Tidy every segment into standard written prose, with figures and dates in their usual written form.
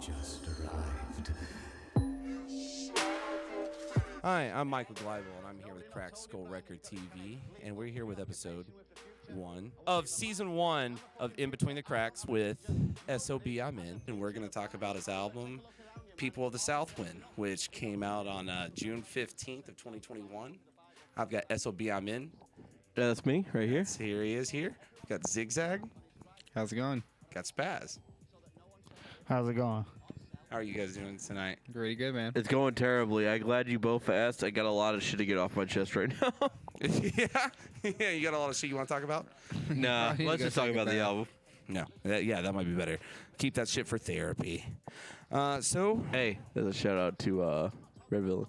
just arrived. Hi, I'm Michael Gleibel, and I'm here with Cracked Skull Record TV, and we're here with episode 1 of season 1 of In Between the Cracks with SOBimN, and we're going to talk about his album, People of the Southwind, which came out on June 15th of 2021. I've got SOBimN. That's me right here. Here he is here. Got Zigg-Zagg. How's it going? Got Spaz. How's it going? How are you guys doing tonight? Pretty good, man. It's going terribly. I'm glad you both asked. I got a lot of shit to get off my chest right now. Yeah, you got a lot of shit you want to talk about? Nah, You let's gotta just talk take it about the back. album. No, that might be better. Keep that shit for therapy. So, Hey, there's a shout out to Red Villain.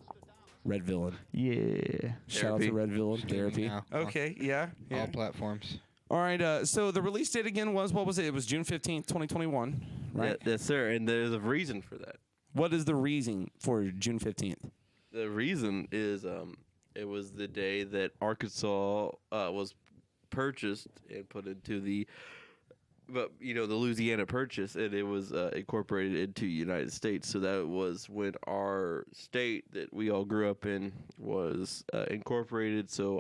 Red Villain. Yeah. Shout out to Red Villain Therapy. now. Okay, yeah. All platforms. All right, so the release date again was, what was it? It was June 15th, 2021, right? Yes, sir. And there's a reason for that. What is the reason for June 15th? The reason is it was the day that Arkansas was purchased and put into the Louisiana Purchase, and it was incorporated into the United States. So that was when our state that we all grew up in was incorporated. So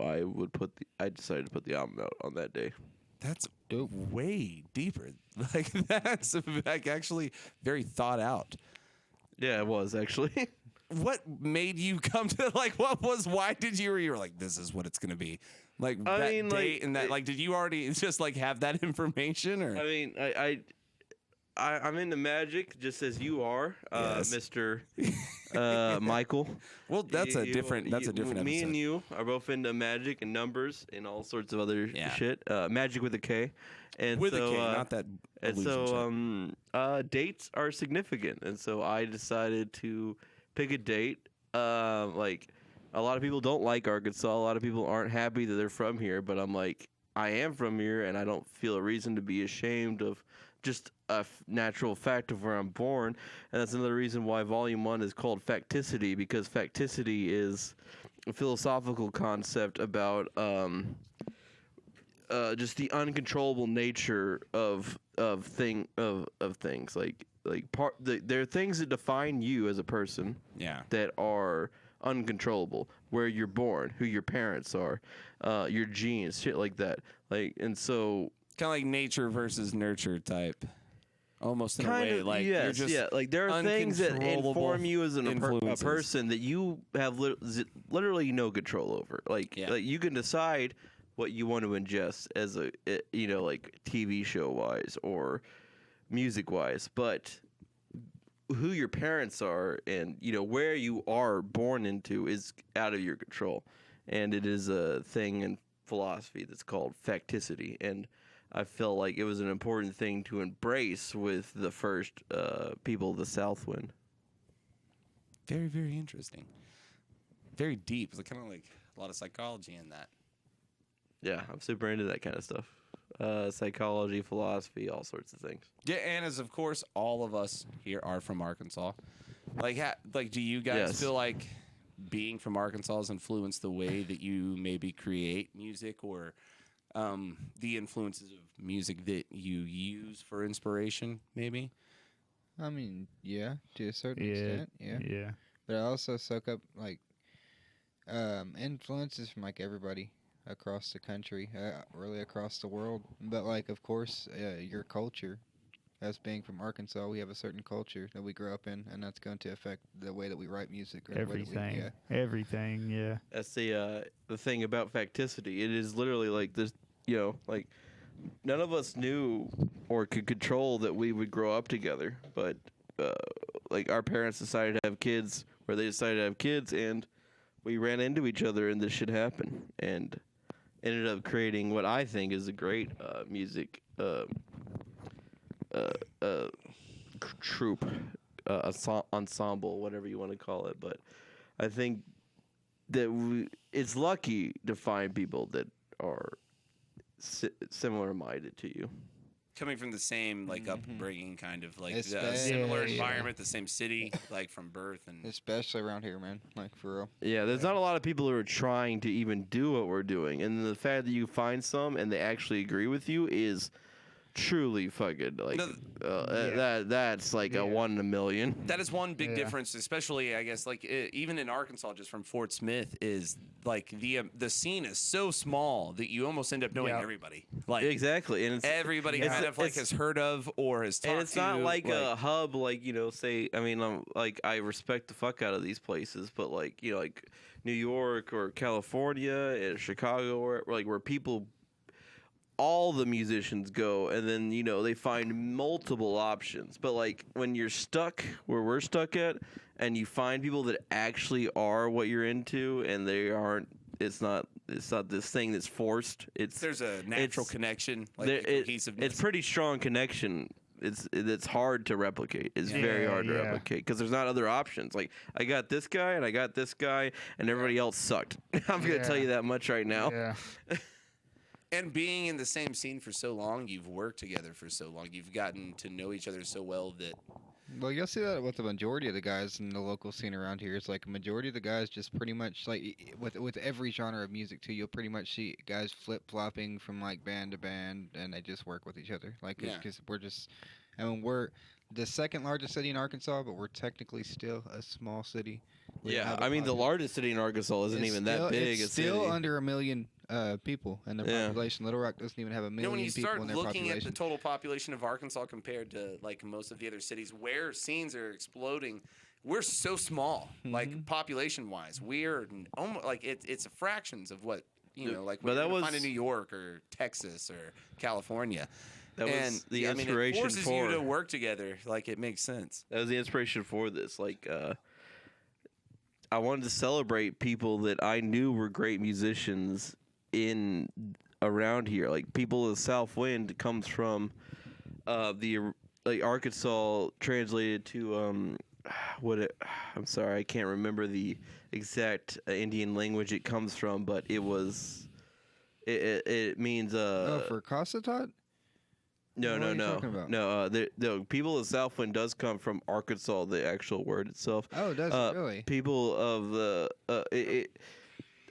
I decided to put the album out on that day. That's way deeper. Like, that's like actually very thought out. Yeah, it was actually. What made you come to, why did you were like, this is what it's going to be? Like, I that mean, date and that, did you already just, have that information? Or I mean, I'm into magic just as you are, Yes. Mr. Michael. Well, that's a different episode. Me and you are both into magic and numbers and all sorts of other Yeah. shit. Magic with a K. And With so, a K, not that And illusion so, dates are significant, and so I decided to pick a date. Like, a lot of people don't like Arkansas. A lot of people aren't happy that they're from here, but I'm like, I am from here, and I don't feel a reason to be ashamed of just a natural fact of where I'm born. And that's another reason why Volume 1 is called Facticity, because facticity is a philosophical concept about just the uncontrollable nature of things. There are things that define you as a person Yeah. that are uncontrollable. Where you're born, who your parents are, your genes, shit like that. And so Kind of like nature versus nurture type. Almost in kind a way. of, Like, yes, you're just yeah. Like, there are things that uncontrollable inform you as a influences. person that you have literally no control over. Like you can decide what you want to ingest as a TV show wise or music wise, but who your parents are and where you are born into is out of your control. And it is a thing in philosophy that's called facticity, and I felt like it was an important thing to embrace with the first People of the Southwind. very, very interesting. Very deep. It's kind of like a lot of psychology in that. Yeah, I'm super into that kind of stuff. Psychology, philosophy, all sorts of things. Yeah, and as of course, all of us here are from Arkansas. Do you guys Yes. feel like being from Arkansas has influenced the way that you maybe create music, or the influences of music that you use for inspiration, maybe? I mean, yeah, to a certain Yeah. extent, yeah. Yeah. But I also soak up influences from everybody across the country, really across the world. But of course, your culture. Us being from Arkansas, we have a certain culture that we grew up in, and that's going to affect the way that we write music. Or the way that Everything. Everything, yeah. That's the thing about facticity. It is literally like this, none of us knew or could control that we would grow up together. But, our parents decided to have kids, or they decided to have kids, and we ran into each other, and this shit happened. And ended up creating what I think is a great music troupe, ensemble, whatever you want to call it. But I think that it's lucky to find people that are similar minded to you. Coming from the same upbringing, kind of like Especially- similar Yeah. environment, the same city, from birth, and Especially around here, man. For real. Yeah, there's not a lot of people who are trying to even do what we're doing, and the fact that you find some and they actually agree with you is truly fucking like that's like a 1 in a million. That is one big Yeah. difference, especially I guess like even in Arkansas, just from Fort Smith, is like the scene is so small that you almost end up knowing Yeah. everybody. Like Exactly, and it's everybody it's- kind of like it's- has heard of or has talked and it's not to, like a hub, like, you know, say, I mean, like, I respect the fuck out of these places, but like, you know, like New York or California and Chicago, or like where people, all the musicians go, and then, you know, they find multiple options. But like when you're stuck where we're stuck at, and you find people that actually are what you're into, and they aren't, it's not this thing that's forced. there's a natural connection, like there- a cohesiveness. it's pretty strong connection. It's hard to replicate. It's very hard to replicate because there's not other options. Like, I got this guy and I got this guy, and everybody else sucked. I'm gonna tell you that much right now. Yeah. And being in the same scene for so long, you've worked together for so long, you've gotten to know each other so well that Well, you'll see that with the majority of the guys in the local scene around here. It's like a majority of the guys just pretty much like with every genre of music too. You'll pretty much see guys flip flopping from like band to band, and they just work with each other. Like because we're just, I mean, we're the second largest city in Arkansas, but we're technically still a small city. We don't Yeah, have a I mean, the population. largest city in Arkansas isn't It's even still- that big. It's still under 1 million people in the Yeah. population. Little Rock doesn't even have 1 you million know, when you people start in their looking at population. the total population of Arkansas compared to like most of the other cities where scenes are exploding, we're so small, like population wise. We're almost like it's fractions of what you know, like But we're that gonna was- find in New York or Texas or California. That was And the I mean, it inspiration forces for you to work together. Like it makes sense. That was the inspiration for this. Like, I wanted to celebrate people that I knew were great musicians in around here. Like, people of the South Wind comes from the like Arkansas translated to I'm sorry, I can't remember the exact Indian language it comes from, but it means for Cossatot? No, What no, are you no, talking about? no. The people of Southwind does come from Arkansas, the actual word itself. Oh, does it really? People of the,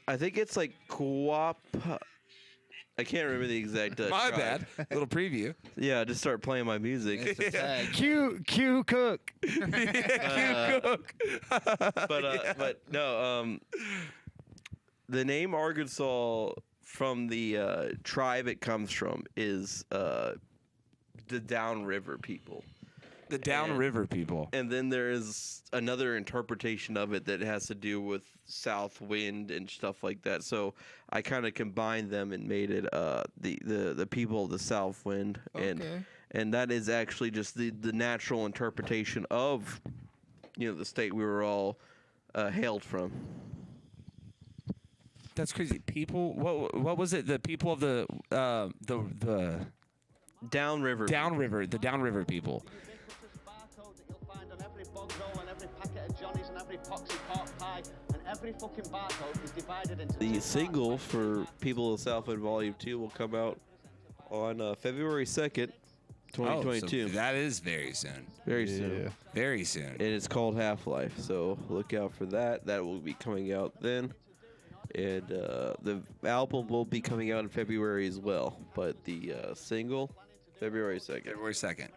I think it's like Coop. I can't remember the exact. My tribe. bad. Little preview. Yeah, just start playing my music. It's a tag. Q Cook. But no, the name Arkansas from the tribe it comes from is the downriver people. The downriver people. And then there is another interpretation of it that has to do with south wind and stuff like that. So I kind of combined them and made it the people of the south wind. Okay. And that is actually just the natural interpretation of, you know, the state we were all hailed from. That's crazy. People. What was it? The people of the Downriver. downriver. The downriver people. Barcode that you'll find on every bog roll and every packet of Johnny's and every poxy pork pie, and every fucking barcode is divided into The two single parts. for People of Southwind Volume 2 will come out on February 2nd, 2022. Oh, so that is very soon. Very soon. Very soon. And it's called Half-Life, so look out for that. That will be coming out then. And the album will be coming out in February as well. But the single, February 2nd. February 2nd.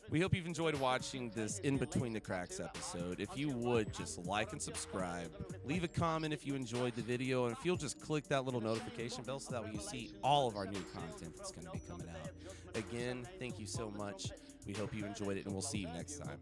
We hope you've enjoyed watching this In Between the Cracks episode. If you would, just like and subscribe. Leave a comment if you enjoyed the video. And if you'll just click that little notification bell so that way you see all of our new content that's going to be coming out. Again, thank you so much. We hope you enjoyed it, and we'll see you next time.